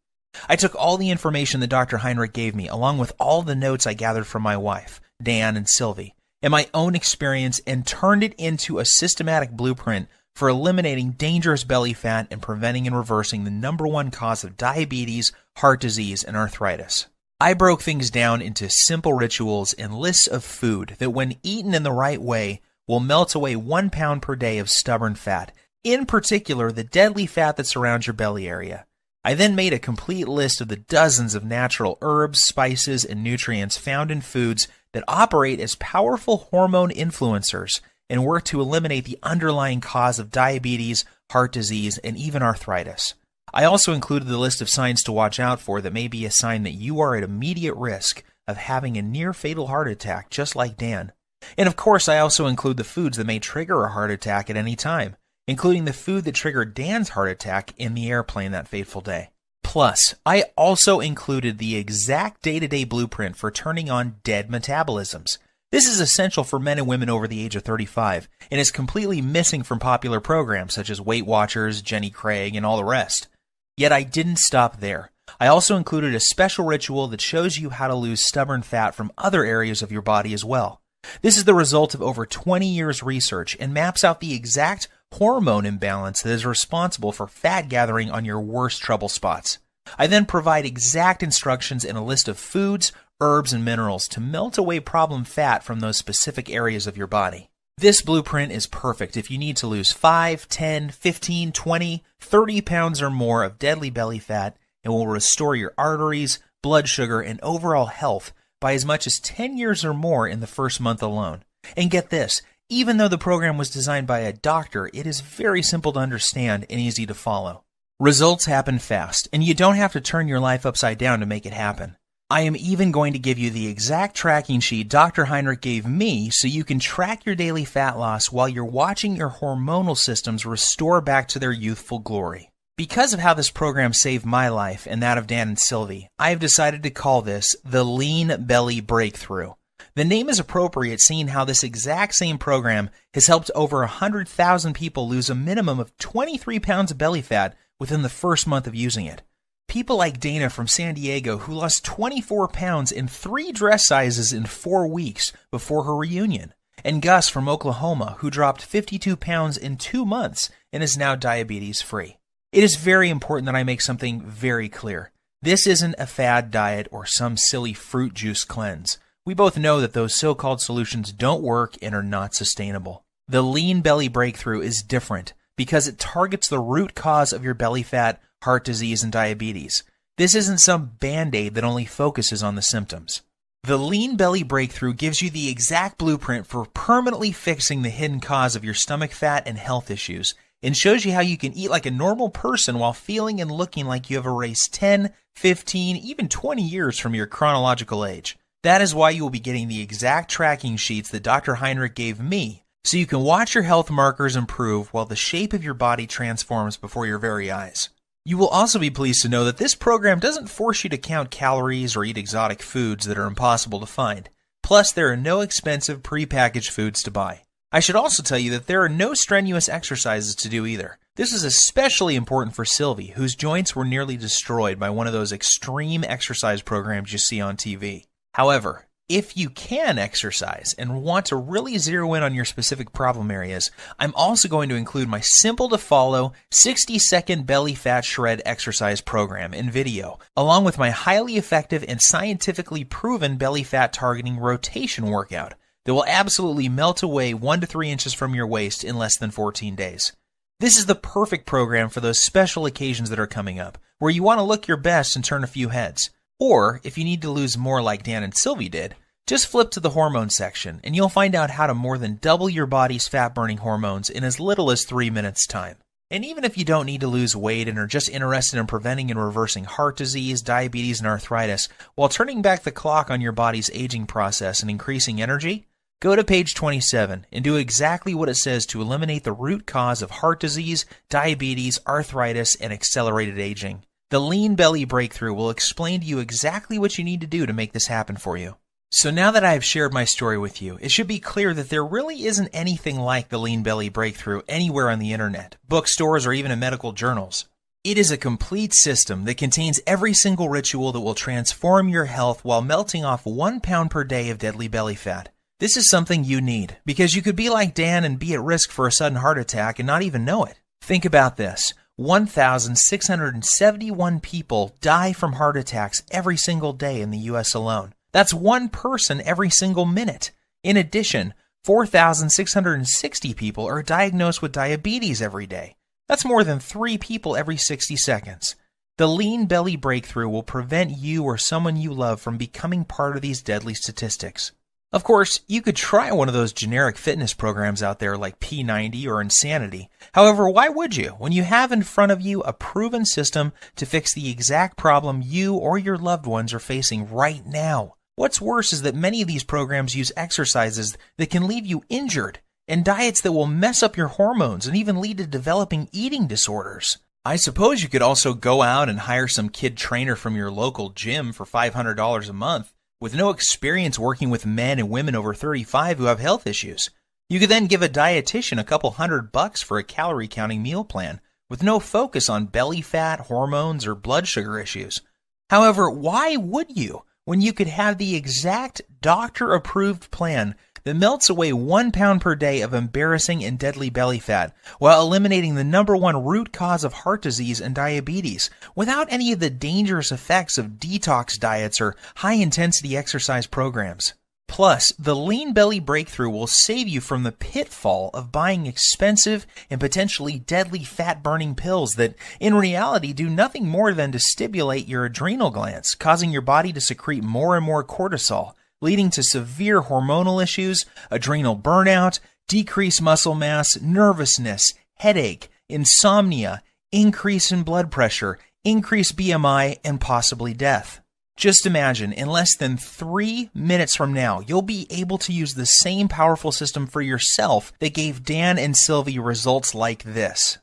I took all the information that Dr. Heinrich gave me, along with all the notes I gathered from my wife, Dan and Sylvie, and my own experience, and turned it into a systematic blueprint for eliminating dangerous belly fat and preventing and reversing the #1 cause of diabetes, heart disease, and arthritis. I broke things down into simple rituals and lists of food that, when eaten in the right way, will melt away 1 pound per day of stubborn fat, in particular the deadly fat that surrounds your belly area. I then made a complete list of the dozens of natural herbs, spices, and nutrients found in foods that operate as powerful hormone influencers and work to eliminate the underlying cause of diabetes, heart disease, and even arthritis. I also included the list of signs to watch out for that may be a sign that you are at immediate risk of having a near-fatal heart attack, just like Dan. And of course, I also include the foods that may trigger a heart attack at any time, including the food that triggered Dan's heart attack in the airplane that fateful day. Plus, I also included the exact day-to-day blueprint for turning on dead metabolisms. This is essential for men and women over the age of 35, and is completely missing from popular programs such as Weight Watchers, Jenny Craig, and all the rest. Yet I didn't stop there. I also included a special ritual that shows you how to lose stubborn fat from other areas of your body as well. This is the result of over 20 years research and maps out the exact hormone imbalance that is responsible for fat gathering on your worst trouble spots. I then provide exact instructions and a list of foods, herbs, and minerals to melt away problem fat from those specific areas of your body. This blueprint is perfect if you need to lose 5, 10, 15, 20, 30 pounds or more of deadly belly fat and will restore your arteries, blood sugar, and overall health by as much as 10 years or more in the first month alone. And get this, even though the program was designed by a doctor, it is very simple to understand and easy to follow. Results happen fast, and you don't have to turn your life upside down to make it happen. I am even going to give you the exact tracking sheet Dr. Heinrich gave me so you can track your daily fat loss while you're watching your hormonal systems restore back to their youthful glory. Because of how this program saved my life and that of Dan and Sylvie, I have decided to call this the Lean Belly Breakthrough. The name is appropriate seeing how this exact same program has helped over 100,000 people lose a minimum of 23 pounds of belly fat within the first month of using it. People like Dana from San Diego, who lost 24 pounds in 3 dress sizes in 4 weeks before her reunion, and Gus from Oklahoma, who dropped 52 pounds in 2 months and is now diabetes-free. It is very important that I make something very clear. This isn't a fad diet or some silly fruit juice cleanse. We both know that those so-called solutions don't work and are not sustainable. The Lean Belly Breakthrough is different because it targets the root cause of your belly fat, heart disease, and diabetes. This isn't some band-aid that only focuses on the symptoms. The Lean Belly Breakthrough gives you the exact blueprint for permanently fixing the hidden cause of your stomach fat and health issues, and shows you how you can eat like a normal person while feeling and looking like you have erased 10, 15, even 20 years from your chronological age. That is why you will be getting the exact tracking sheets that Dr. Heinrich gave me, so you can watch your health markers improve while the shape of your body transforms before your very eyes. You will also be pleased to know that this program doesn't force you to count calories or eat exotic foods that are impossible to find. Plus, there are no expensive prepackaged foods to buy. I should also tell you that there are no strenuous exercises to do either. This is especially important for Sylvie, whose joints were nearly destroyed by one of those extreme exercise programs you see on TV. However, if you can exercise and want to really zero in on your specific problem areas, I'm also going to include my simple-to-follow 60-second belly fat shred exercise program and video, along with my highly effective and scientifically proven belly fat targeting rotation workout that will absolutely melt away 1 to 3 inches from your waist in less than 14 days. This is the perfect program for those special occasions that are coming up, where you want to look your best and turn a few heads. Or, if you need to lose more like Dan and Sylvie did, just flip to the hormone section and you'll find out how to more than double your body's fat-burning hormones in as little as 3 minutes' time. And even if you don't need to lose weight and are just interested in preventing and reversing heart disease, diabetes, and arthritis while turning back the clock on your body's aging process and increasing energy, go to page 27 and do exactly what it says to eliminate the root cause of heart disease, diabetes, arthritis, and accelerated aging. The Lean Belly Breakthrough will explain to you exactly what you need to do to make this happen for you. So now that I have shared my story with you, it should be clear that there really isn't anything like the Lean Belly Breakthrough anywhere on the internet, bookstores, or even in medical journals. It is a complete system that contains every single ritual that will transform your health while melting off 1 pound per day of deadly belly fat. This is something you need, because you could be like Dan and be at risk for a sudden heart attack and not even know it. Think about this. 1,671 people die from heart attacks every single day in the U.S. alone. That's 1 person every single minute. In addition, 4,660 people are diagnosed with diabetes every day. That's more than 3 people every 60 seconds. The Lean Belly Breakthrough will prevent you or someone you love from becoming part of these deadly statistics. Of course, you could try one of those generic fitness programs out there like P90 or Insanity. However, why would you when you have in front of you a proven system to fix the exact problem you or your loved ones are facing right now? What's worse is that many of these programs use exercises that can leave you injured and diets that will mess up your hormones and even lead to developing eating disorders. I suppose you could also go out and hire some kid trainer from your local gym for $500 a month with no experience working with men and women over 35 who have health issues. You could then give a dietitian a couple $100 for a calorie counting meal plan with no focus on belly fat, hormones, or blood sugar issues. However, why would you when you could have the exact doctor-approved plan that melts away 1 pound per day of embarrassing and deadly belly fat while eliminating the #1 root cause of heart disease and diabetes without any of the dangerous effects of detox diets or high-intensity exercise programs? Plus, the Lean Belly Breakthrough will save you from the pitfall of buying expensive and potentially deadly fat-burning pills that, in reality, do nothing more than to stimulate your adrenal glands, causing your body to secrete more and more cortisol, leading to severe hormonal issues, adrenal burnout, decreased muscle mass, nervousness, headache, insomnia, increase in blood pressure, increased BMI, and possibly death. Just imagine, in less than 3 minutes from now, you'll be able to use the same powerful system for yourself that gave Dan and Sylvie results like this.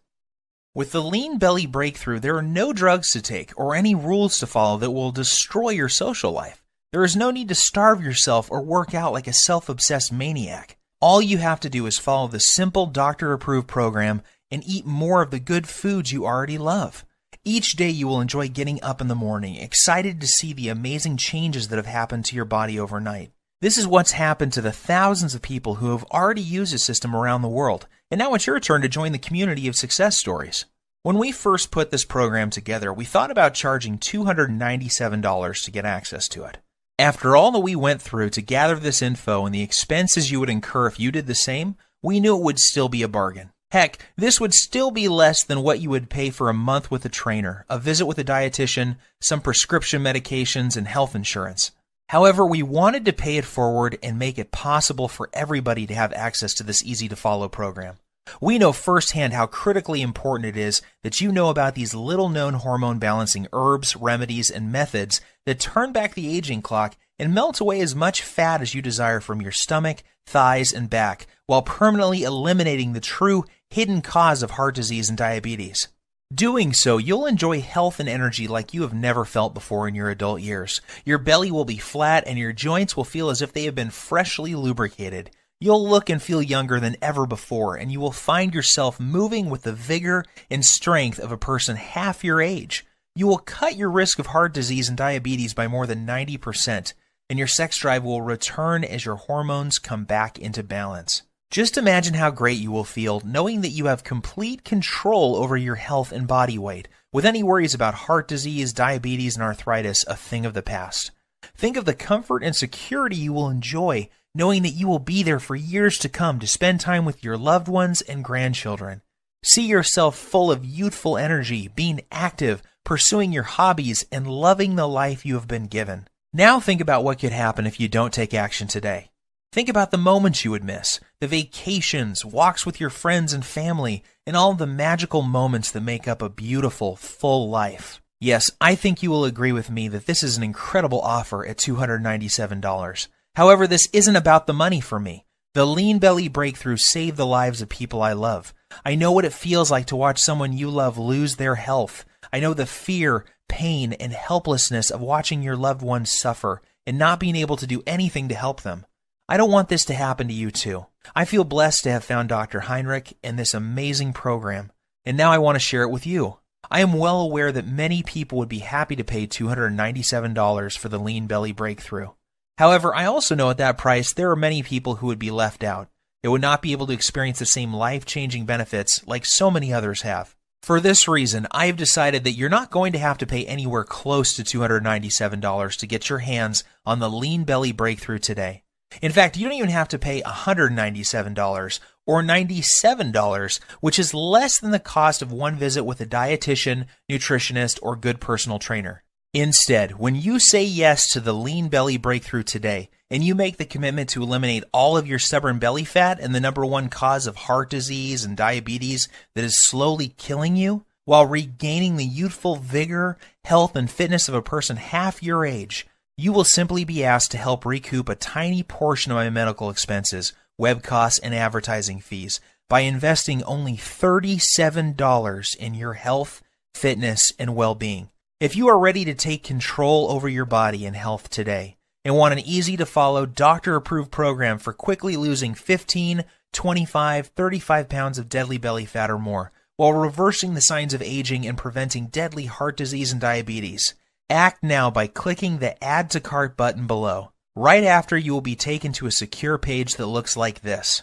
With the Lean Belly Breakthrough, there are no drugs to take or any rules to follow that will destroy your social life. There is no need to starve yourself or work out like a self-obsessed maniac. All you have to do is follow the simple doctor-approved program and eat more of the good foods you already love. Each day you will enjoy getting up in the morning, excited to see the amazing changes that have happened to your body overnight. This is what's happened to the thousands of people who have already used the system around the world, and now it's your turn to join the community of success stories. When we first put this program together, we thought about charging $297 to get access to it. After all that we went through to gather this info and the expenses you would incur if you did the same, we knew it would still be a bargain. Heck, this would still be less than what you would pay for a month with a trainer, a visit with a dietitian, some prescription medications, and health insurance. However, we wanted to pay it forward and make it possible for everybody to have access to this easy-to-follow program. We know firsthand how critically important it is that you know about these little-known hormone-balancing herbs, remedies, and methods that turn back the aging clock and melt away as much fat as you desire from your stomach, thighs, and back, while permanently eliminating the true hidden cause of heart disease and diabetes. Doing so, you'll enjoy health and energy like you have never felt before in your adult years. Your belly will be flat and your joints will feel as if they have been freshly lubricated. You'll look and feel younger than ever before, and you will find yourself moving with the vigor and strength of a person half your age. You will cut your risk of heart disease and diabetes by more than 90%, and your sex drive will return as your hormones come back into balance. Just imagine how great you will feel knowing that you have complete control over your health and body weight, with any worries about heart disease, diabetes, and arthritis a thing of the past. Think of the comfort and security you will enjoy knowing that you will be there for years to come to spend time with your loved ones and grandchildren. See yourself full of youthful energy, being active, pursuing your hobbies, and loving the life you have been given. Now think about what could happen if you don't take action today. Think about the moments you would miss, the vacations, walks with your friends and family, and all the magical moments that make up a beautiful, full life. Yes, I think you will agree with me that this is an incredible offer at $297. However, this isn't about the money for me. The Lean Belly Breakthrough saved the lives of people I love. I know what it feels like to watch someone you love lose their health. I know the fear, pain, and helplessness of watching your loved ones suffer and not being able to do anything to help them. I don't want this to happen to you too. I feel blessed to have found Dr. Heinrich and this amazing program, and now I want to share it with you. I am well aware that many people would be happy to pay $297 for the Lean Belly Breakthrough. However, I also know at that price there are many people who would be left out. They would not be able to experience the same life-changing benefits like so many others have. For this reason, I have decided that you're not going to have to pay anywhere close to $297 to get your hands on the Lean Belly Breakthrough today. In fact, you don't even have to pay $197 or $97, which is less than the cost of one visit with a dietitian, nutritionist, or good personal trainer. Instead, when you say yes to the Lean Belly Breakthrough today, and you make the commitment to eliminate all of your stubborn belly fat and the #1 cause of heart disease and diabetes that is slowly killing you, while regaining the youthful vigor, health, and fitness of a person half your age, you will simply be asked to help recoup a tiny portion of my medical expenses, web costs, and advertising fees by investing only $37 in your health, fitness, and well-being. If you are ready to take control over your body and health today and want an easy-to-follow, doctor-approved program for quickly losing 15, 25, 35 pounds of deadly belly fat or more while reversing the signs of aging and preventing deadly heart disease and diabetes, Act now by clicking the Add to Cart button below. Right after, you will be taken to a secure page that looks like this.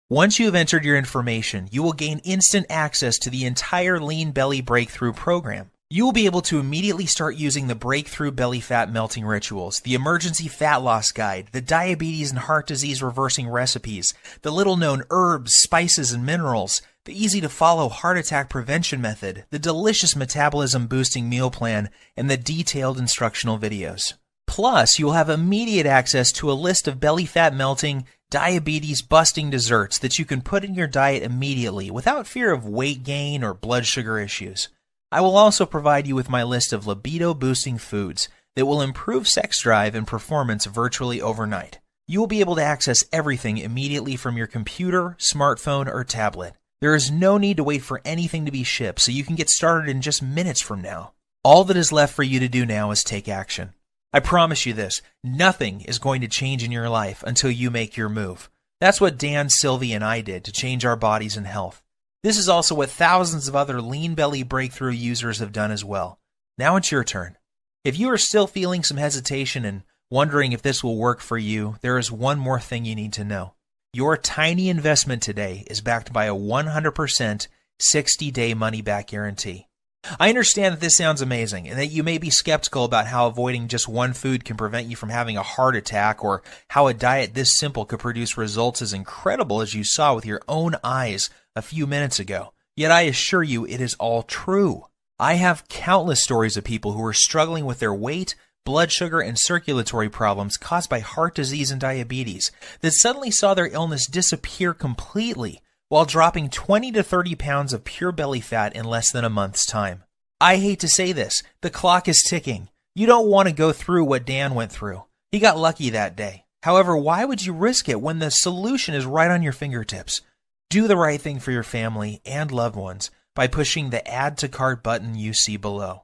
Once you have entered your information, you will gain instant access to the entire Lean Belly Breakthrough program. You will be able to immediately start using the Breakthrough Belly Fat Melting Rituals, the Emergency Fat Loss Guide, the Diabetes and Heart Disease Reversing Recipes, the little-known herbs, spices, and minerals, the easy-to-follow heart attack prevention method, the delicious metabolism-boosting meal plan, and the detailed instructional videos. Plus, you will have immediate access to a list of belly fat melting, diabetes-busting desserts that you can put in your diet immediately without fear of weight gain or blood sugar issues. I will also provide you with my list of libido-boosting foods that will improve sex drive and performance virtually overnight. You will be able to access everything immediately from your computer, smartphone, or tablet. There is no need to wait for anything to be shipped, so you can get started in just minutes from now. All that is left for you to do now is take action. I promise you this, nothing is going to change in your life until you make your move. That's what Dan, Sylvie, and I did to change our bodies and health. This is also what thousands of other Lean Belly Breakthrough users have done as well. Now it's your turn. If you are still feeling some hesitation and wondering if this will work for you, there is one more thing you need to know. Your tiny investment today is backed by a 100% 60-day money-back guarantee. I understand that this sounds amazing and that you may be skeptical about how avoiding just one food can prevent you from having a heart attack, or how a diet this simple could produce results as incredible as you saw with your own eyes a few minutes ago. Yet I assure you it is all true. I have countless stories of people who are struggling with their weight, blood sugar, and circulatory problems caused by heart disease and diabetes that suddenly saw their illness disappear completely while dropping 20 to 30 pounds of pure belly fat in less than a month's time. I hate to say this, the clock is ticking. You don't want to go through what Dan went through. He got lucky that day. However, why would you risk it when the solution is right on your fingertips? Do the right thing for your family and loved ones by pushing the Add to Cart button you see below.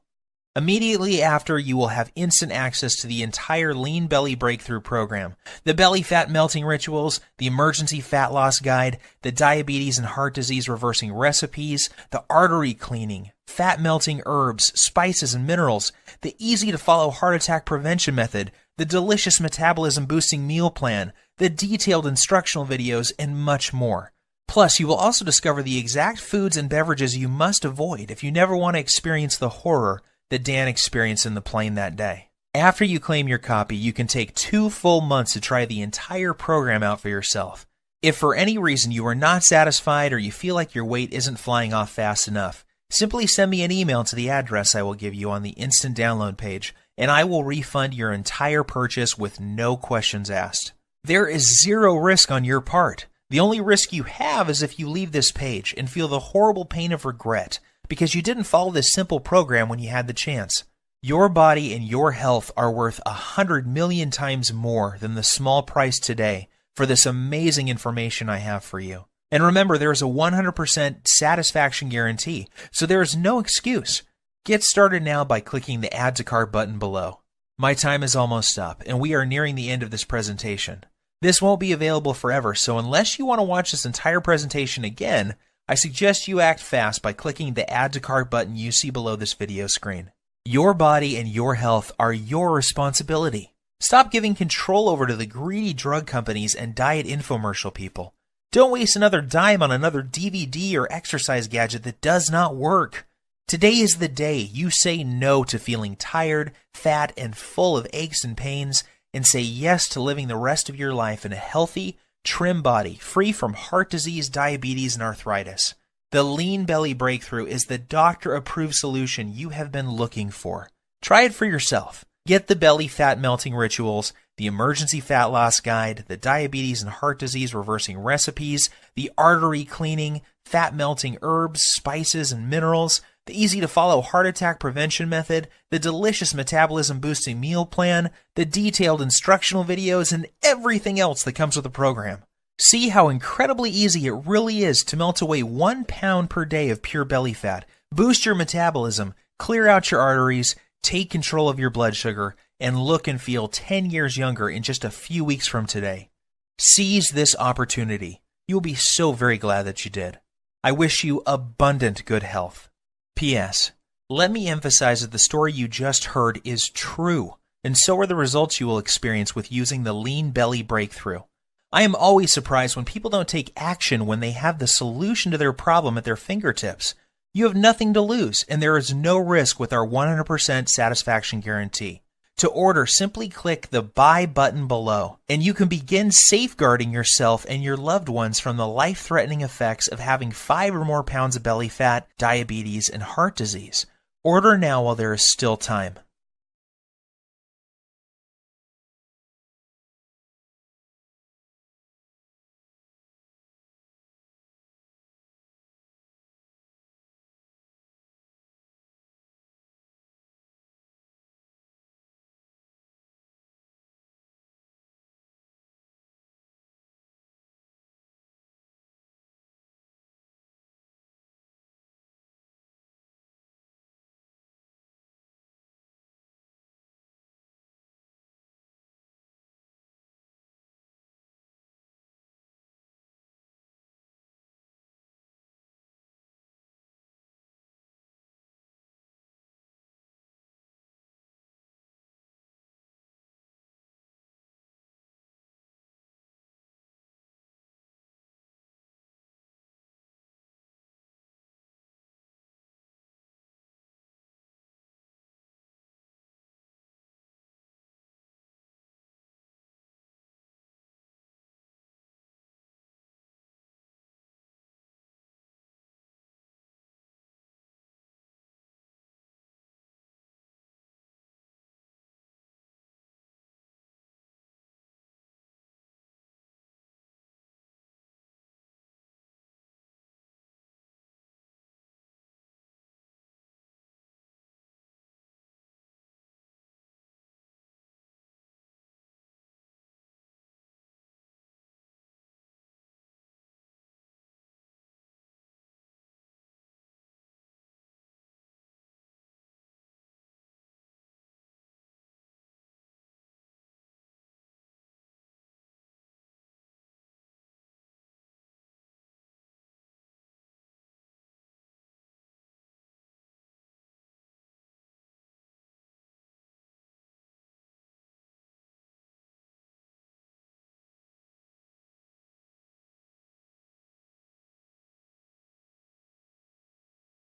Immediately after, you will have instant access to the entire Lean Belly Breakthrough program, the Belly Fat Melting Rituals, the Emergency Fat Loss Guide, the Diabetes and Heart Disease Reversing Recipes, the Artery Cleaning, Fat Melting Herbs, Spices, and Minerals, the easy-to-follow Heart Attack Prevention Method, the delicious Metabolism-Boosting Meal Plan, the detailed instructional videos, and much more. Plus, you will also discover the exact foods and beverages you must avoid if you never want to experience the horror that Dan experienced in the plane that day. After you claim your copy, you can take 2 full months to try the entire program out for yourself. If for any reason you are not satisfied or you feel like your weight isn't flying off fast enough, simply send me an email to the address I will give you on the instant download page, and I will refund your entire purchase with no questions asked. There is zero risk on your part. The only risk you have is if you leave this page and feel the horrible pain of regret because you didn't follow this simple program when you had the chance. Your body and your health are worth 100 million times more than the small price today for this amazing information I have for you. And remember, there is a 100% satisfaction guarantee, so there is no excuse. Get started now by clicking the Add to Cart button below. My time is almost up, and we are nearing the end of this presentation. This won't be available forever, so unless you want to watch this entire presentation again, I suggest you act fast by clicking the Add to Cart button you see below this video screen. Your body and your health are your responsibility. Stop giving control over to the greedy drug companies and diet infomercial people. Don't waste another dime on another DVD or exercise gadget that does not work. Today is the day you say no to feeling tired, fat, and full of aches and pains, and say yes to living the rest of your life in a healthy, trim body, free from heart disease, diabetes, and arthritis. The Lean Belly Breakthrough is the doctor-approved solution you have been looking for. Try it for yourself. Get the Belly Fat Melting Rituals, the Emergency Fat Loss Guide, the Diabetes and Heart Disease Reversing Recipes, the Artery Cleaning, Fat Melting Herbs, Spices, and Minerals, the easy-to-follow Heart Attack Prevention Method, the delicious Metabolism-Boosting Meal Plan, the detailed instructional videos, and everything else that comes with the program. See how incredibly easy it really is to melt away 1 pound per day of pure belly fat, boost your metabolism, clear out your arteries, take control of your blood sugar, and look and feel 10 years younger in just a few weeks from today. Seize this opportunity. You'll be so very glad that you did. I wish you abundant good health. P.S. Let me emphasize that the story you just heard is true, and so are the results you will experience with using the Lean Belly Breakthrough. I am always surprised when people don't take action when they have the solution to their problem at their fingertips. You have nothing to lose, and there is no risk with our 100% satisfaction guarantee. To order, simply click the Buy button below, and you can begin safeguarding yourself and your loved ones from the life-threatening effects of having 5 or more pounds of belly fat, diabetes, and heart disease. Order now while there is still time.